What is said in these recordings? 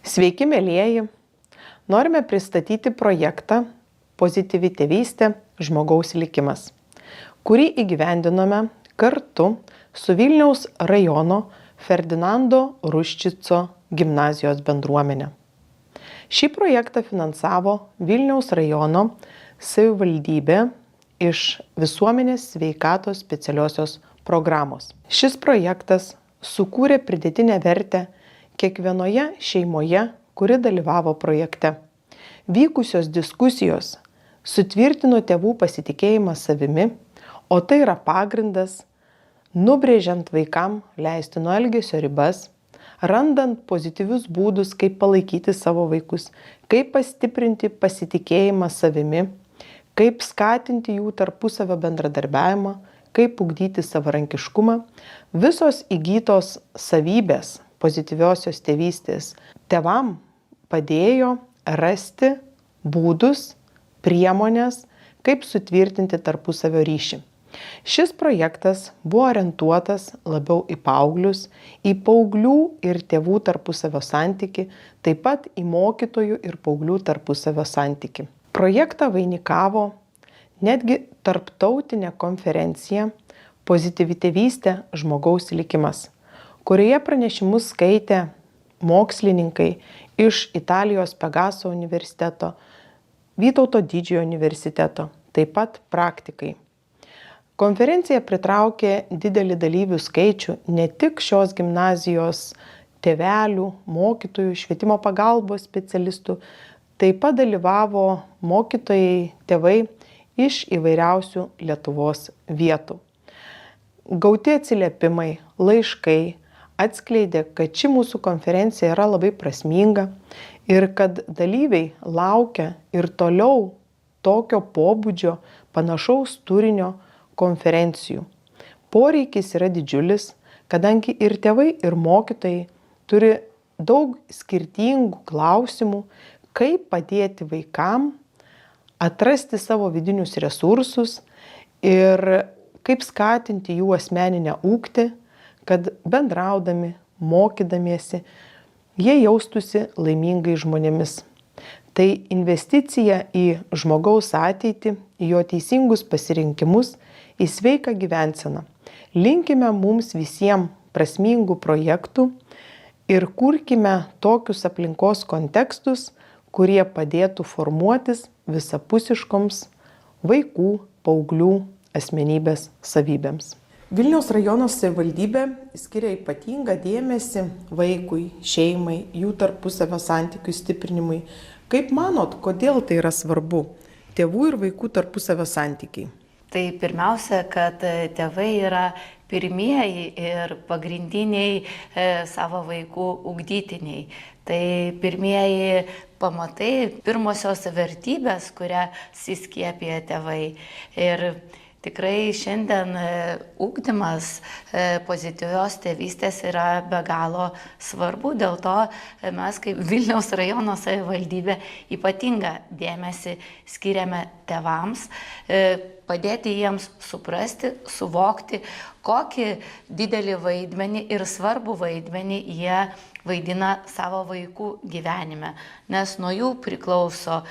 Sveiki, mielieji! Norime pristatyti projektą Pozityvi tėvystė – žmogaus likimas, kurį įgyvendinome kartu su Vilniaus rajono Ferdinando Ruščico gimnazijos bendruomenė. Šį projektą finansavo Vilniaus rajono savivaldybė iš visuomenės sveikatos specialiosios programos. Šis projektas sukūrė pridėtinę vertę kiekvienoje šeimoje, kuri dalyvavo projekte. Vykusios diskusijos sutvirtino tėvų pasitikėjimą savimi, o tai yra pagrindas, nubrėžiant vaikam leistino elgesio ribas, randant pozityvius būdus, kaip palaikyti savo vaikus, kaip pastiprinti pasitikėjimą savimi, kaip skatinti jų tarpusavio bendradarbiavimą, kaip ugdyti savarankiškumą. Visos įgytos savybės pozityviosios tėvystės tėvam padėjo rasti būdus, priemonės, kaip sutvirtinti tarpusavio ryšį. Šis projektas buvo orientuotas labiau į paauglius, į paauglių ir tėvų tarpusavio santykį, taip pat į mokytojų ir paauglių tarpusavio santykį. Projektą vainikavo netgi tarptautinė konferencija Pozityvi tėvystė – žmogaus likimas, kurioje pranešimus skaitė mokslininkai iš Italijos Pegaso universiteto, Vytauto Didžiojo universiteto, taip pat praktikai. Konferencija pritraukė didelį dalyvių skaičių ne tik šios gimnazijos tėvelių, mokytojų, švietimo pagalbos specialistų, taip pat dalyvavo mokytojai, tėvai iš įvairiausių Lietuvos vietų. Gauti atsiliepimai, laiškai atskleidė, kad ši mūsų konferencija yra labai prasminga ir kad dalyviai laukia ir toliau tokio pobūdžio panašaus turinio konferencijų. Poreikis yra didžiulis, kadangi ir tėvai, ir mokytojai turi daug skirtingų klausimų, kaip padėti vaikam atrasti savo vidinius resursus ir kaip skatinti jų asmeninę ūgtį, kad bendraudami, mokydamiesi, jie jaustųsi laimingai žmonėmis. Tai investicija į žmogaus ateitį, į jo teisingus pasirinkimus, į sveiką gyvenseną. Linkime mums visiems prasmingų projektų ir kurkime tokius aplinkos kontekstus, kurie padėtų formuotis visapusiškoms vaikų, paauglių asmenybės savybėms. Vilniaus rajono savivaldybė skiria ypatingą dėmesį vaikui, šeimai, jų tarpusavio santykių stiprinimui. Kaip manot, kodėl tai yra svarbu? Tėvų ir vaikų tarpusavio santykiai. Tai pirmiausia, kad tėvai yra pirmieji ir pagrindiniai savo vaikų ugdytiniai. Tai pirmieji pamatai, pirmosios vertybės, kurią įskiepija tėvai. Ir tikrai šiandien ugdymas pozityvios tėvystės yra be galo svarbu, dėl to mes kaip Vilniaus rajono savivaldybė ypatingą dėmesį skiriame tėvams, padėti jiems suprasti, suvokti, kokį didelį vaidmenį ir svarbų vaidmenį jie vaidina savo vaikų gyvenime, nes nuo jų priklauso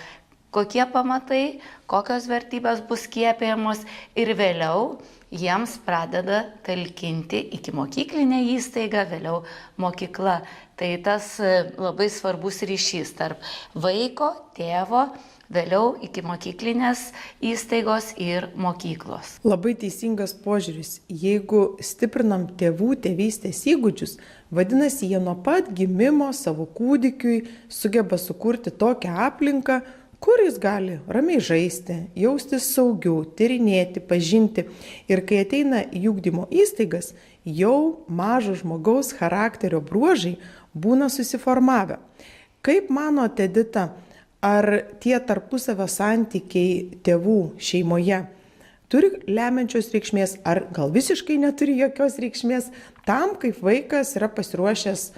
kokie pamatai, kokios vertybės bus skiepijamos ir vėliau jiems pradeda talkinti ikimokyklinė įstaiga, vėliau mokykla. Tai tas labai svarbus ryšys tarp vaiko, tėvo, vėliau ikimokyklinės įstaigos ir mokyklos. Labai teisingas požiūris. Jeigu stiprinam tėvų tėvystės įgūdžius, vadinasi, jie nuo pat gimimo savo kūdikiui sugeba sukurti tokią aplinką, kur jis gali ramiai žaisti, jaustis saugiu, tyrinėti, pažinti. Ir kai ateina į ugdymo įstaigas, jau mažo žmogaus charakterio bruožai būna susiformavę. Kaip manote, Edita, ar tie tarpusavio santykiai tėvų šeimoje turi lemiančios reikšmės, ar gal visiškai neturi jokios reikšmės tam, kaip vaikas yra pasiruošęs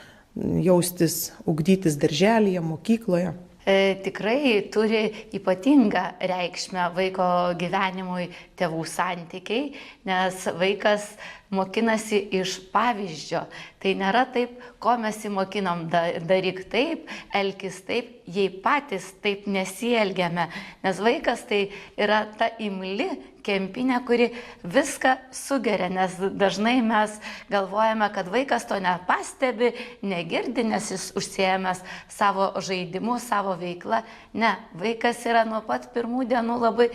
jaustis, ugdytis darželyje, mokykloje? Tikrai turi ypatingą reikšmę vaiko gyvenimui tėvų santykiai, nes vaikas mokinasi iš pavyzdžio. Tai nėra taip, ko mes įmokinam, daryk taip, elkis taip, jei patys taip nesielgiame. Nes vaikas tai yra ta imli kempinė, kuri viską sugeria, nes dažnai mes galvojame, kad vaikas to nepastebi, negirdi, nes jis užsiėmęs savo žaidimu, savo veikla. Ne, vaikas yra nuo pat pirmų dienų labai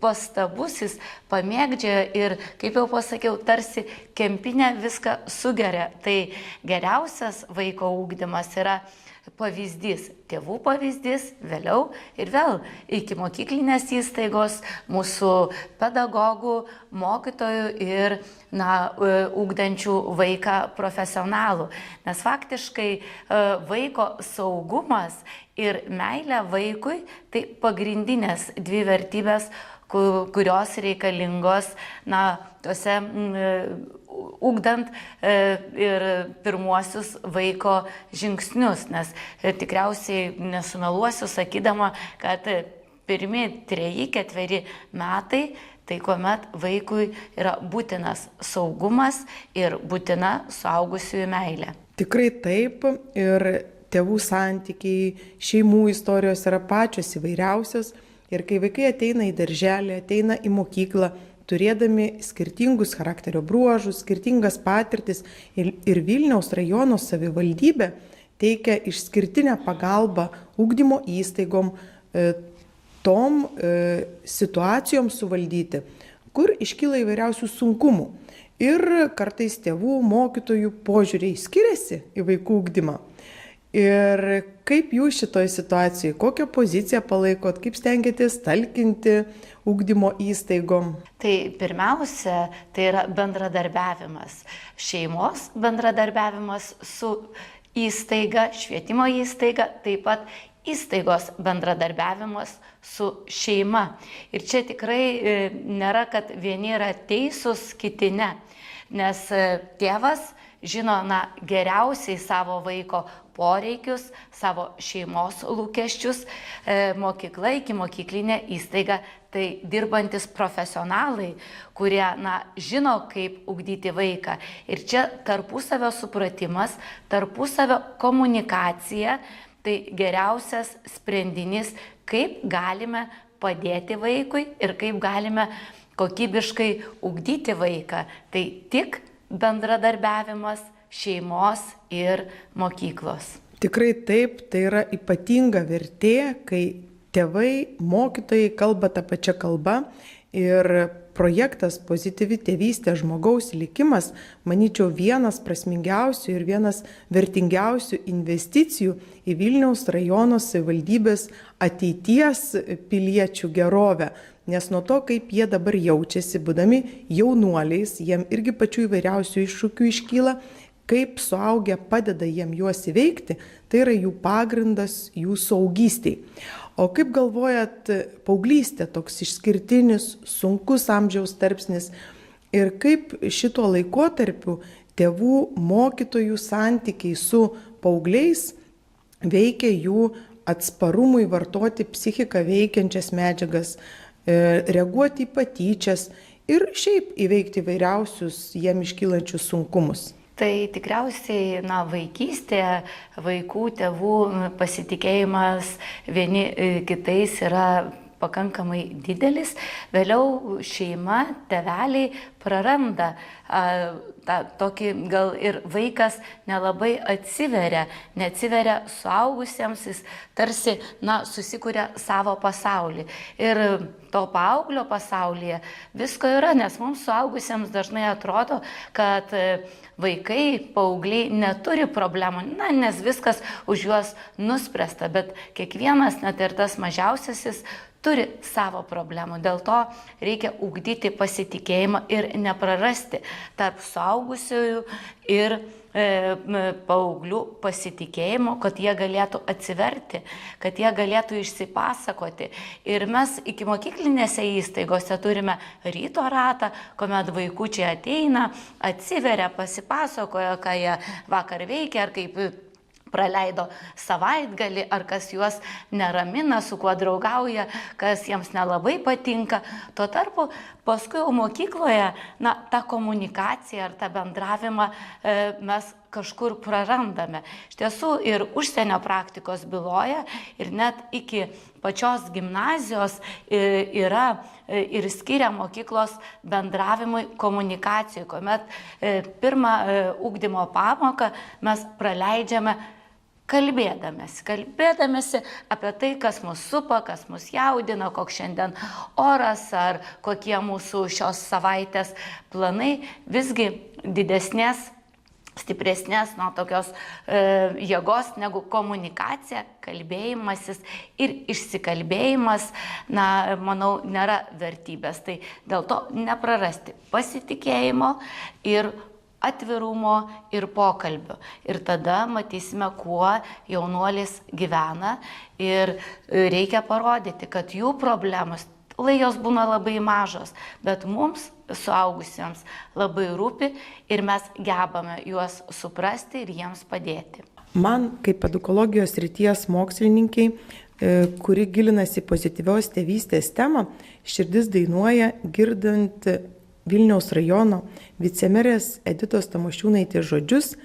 pastabus, jis pamėgdžioja ir, kaip jau pasakiau, tarsi kempinė viską sugeria. Tai geriausias vaiko ugdymas yra pavyzdys, tėvų pavyzdys, vėliau ir vėl iki mokyklinės įstaigos, mūsų pedagogų, mokytojų ir ugdančių vaiką profesionalų. Nes faktiškai vaiko saugumas ir meilė vaikui tai pagrindinės dvi vertybės, kurios reikalingos tuose ugdant ir pirmuosius vaiko žingsnius, nes tikriausiai nesumeluosiu sakydama, kad pirmi 3-4 metai tai kuomet vaikui yra būtinas saugumas ir būtina suaugusiųjų meilė. Tikrai taip, ir tėvų santykiai, šeimų istorijos yra pačios įvairiausios, ir kai vaikai ateina į darželį, ateina į mokyklą, turėdami skirtingus charakterio bruožus, skirtingas patirtis, ir Vilniaus rajono savivaldybė teikia išskirtinę pagalbą ugdymo įstaigom tom situacijom suvaldyti, kur iškyla įvairiausių sunkumų. Ir kartais tėvų, mokytojų požiūriai skiriasi į vaikų ugdymą. Ir kaip jūs šitoj situacijai, kokią poziciją palaikot, kaip stengiatės talkinti ugdymo įstaigom? Tai pirmiausia, tai yra bendradarbiavimas. Šeimos bendradarbiavimas su įstaiga, švietimo įstaiga, taip pat įstaigos bendradarbiavimas su šeima. Ir čia tikrai nėra, kad vieni yra teisūs, kiti ne. Nes tėvas žino geriausiai savo vaiko poreikius, savo šeimos lūkesčius, mokykla, ikimokyklinė įstaiga, tai dirbantis profesionalai, kurie žino, kaip ugdyti vaiką. Ir čia tarpusavio supratimas, tarpusavio komunikacija, tai geriausias sprendinys, kaip galime padėti vaikui ir kaip galime kokybiškai ugdyti vaiką. Tai tik bendradarbiavimas šeimos ir mokyklos. Tikrai taip, tai yra ypatinga vertė, kai tėvai, mokytojai kalba tą pačią kalbą, ir projektas Pozityvi tėvystė žmogaus likimas, manyčiau, vienas prasmingiausių ir vienas vertingiausių investicijų į Vilniaus rajono savivaldybės ateities piliečių gerovę. Nes nuo to, kaip jie dabar jaučiasi, būdami jaunuoliais, jiem irgi pačių įvairiausių iššūkių iškyla, kaip suaugę padeda jiem juos įveikti, tai yra jų pagrindas jų suaugystei. O kaip galvojat, paauglystė toks išskirtinis, sunkus amžiaus tarpsnis, ir kaip šituo laikotarpiu tėvų, mokytojų santykiai su paaugliais veikia jų atsparumui vartoti psichiką veikiančias medžiagas, reaguoti į patyčias ir šiaip įveikti įvairiausius jiem iškylančius sunkumus. Tai tikriausiai vaikystėje vaikų tėvų pasitikėjimas vieni kitais yra pakankamai didelis, vėliau šeima, tėveliai praranda tokį, gal ir vaikas nelabai neatsiveria suaugusiems, jis tarsi susikuria savo pasaulį. Ir to paauglio pasaulyje visko yra, nes mums suaugusiems dažnai atrodo, kad vaikai, paaugliai neturi problemų, nes viskas už juos nuspręsta, bet kiekvienas, net ir tas mažiausiasis, turi savo problemų. Dėl to reikia ugdyti pasitikėjimą ir neprarasti tarp suaugusiųjų ir paauglių pasitikėjimo, kad jie galėtų atsiverti, kad jie galėtų išsipasakoti. Ir mes ikimokyklinėse įstaigose turime ryto ratą, kuomet vaikučiai ateina, atsiveria, pasipasakoja, ką jie vakar veikia, ar kaip praleido savaitgalį, ar kas juos neramina, su kuo draugauja, kas jiems nelabai patinka. Tuo tarpu paskui jau mokykloje, tą komunikaciją ar tą bendravimą mes kažkur prarandame. Iš tiesų ir užsienio praktikos byloja, ir net iki pačios gimnazijos yra ir skiria mokyklos bendravimui, komunikacijai, kuomet pirmą ugdymo pamoką mes praleidžiame kalbėdamėsi apie tai, kas mus supa, kas mus jaudina, koks šiandien oras ar kokie mūsų šios savaitės planai, visgi didesnės, stipresnės tokios jėgos negu komunikacija, kalbėjimasis ir išsikalbėjimas, manau, nėra vertybės. Tai dėl to neprarasti pasitikėjimo ir atvirumo ir pokalbio. Ir tada matysime, kuo jaunuolis gyvena, ir reikia parodyti, kad jų problemos, jos būna labai mažos, bet mums, suaugusiems, labai rūpi ir mes gebame juos suprasti ir jiems padėti. Man, kaip edukologijos srities mokslininkai, kuri gilinasi pozityvios tėvystės temą, širdis dainuoja girdint Vilniaus rajono vicemerės Editos Tamošiūnaitės žodžius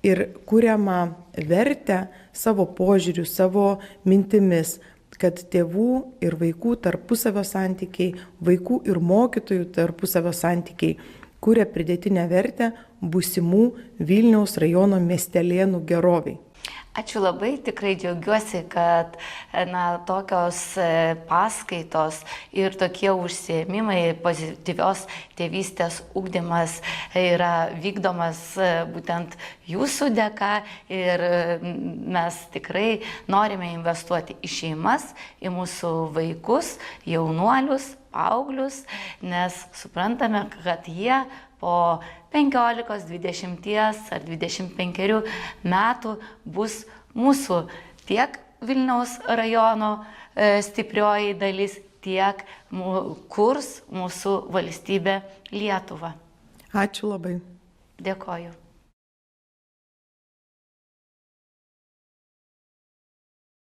ir kuriamą vertę savo požiūriu, savo mintimis, kad tėvų ir vaikų tarpusavio santykiai, vaikų ir mokytojų tarpusavio santykiai kuria pridėtinę vertę būsimų Vilniaus rajono miestelėnų geroviai. Ačiū labai, tikrai džiaugiuosi, kad tokios paskaitos ir tokie užsiėmimai, pozityvios tėvystės ugdymas yra vykdomas būtent jūsų dėka, ir mes tikrai norime investuoti į šeimas, į mūsų vaikus, jaunuolius, paauglius, nes suprantame, kad jie po 15, 20 ar 25 metų bus mūsų tiek Vilniaus rajono stiprioji dalis, tiek kurs mūsų valstybė Lietuva. Ačiū labai. Dėkoju.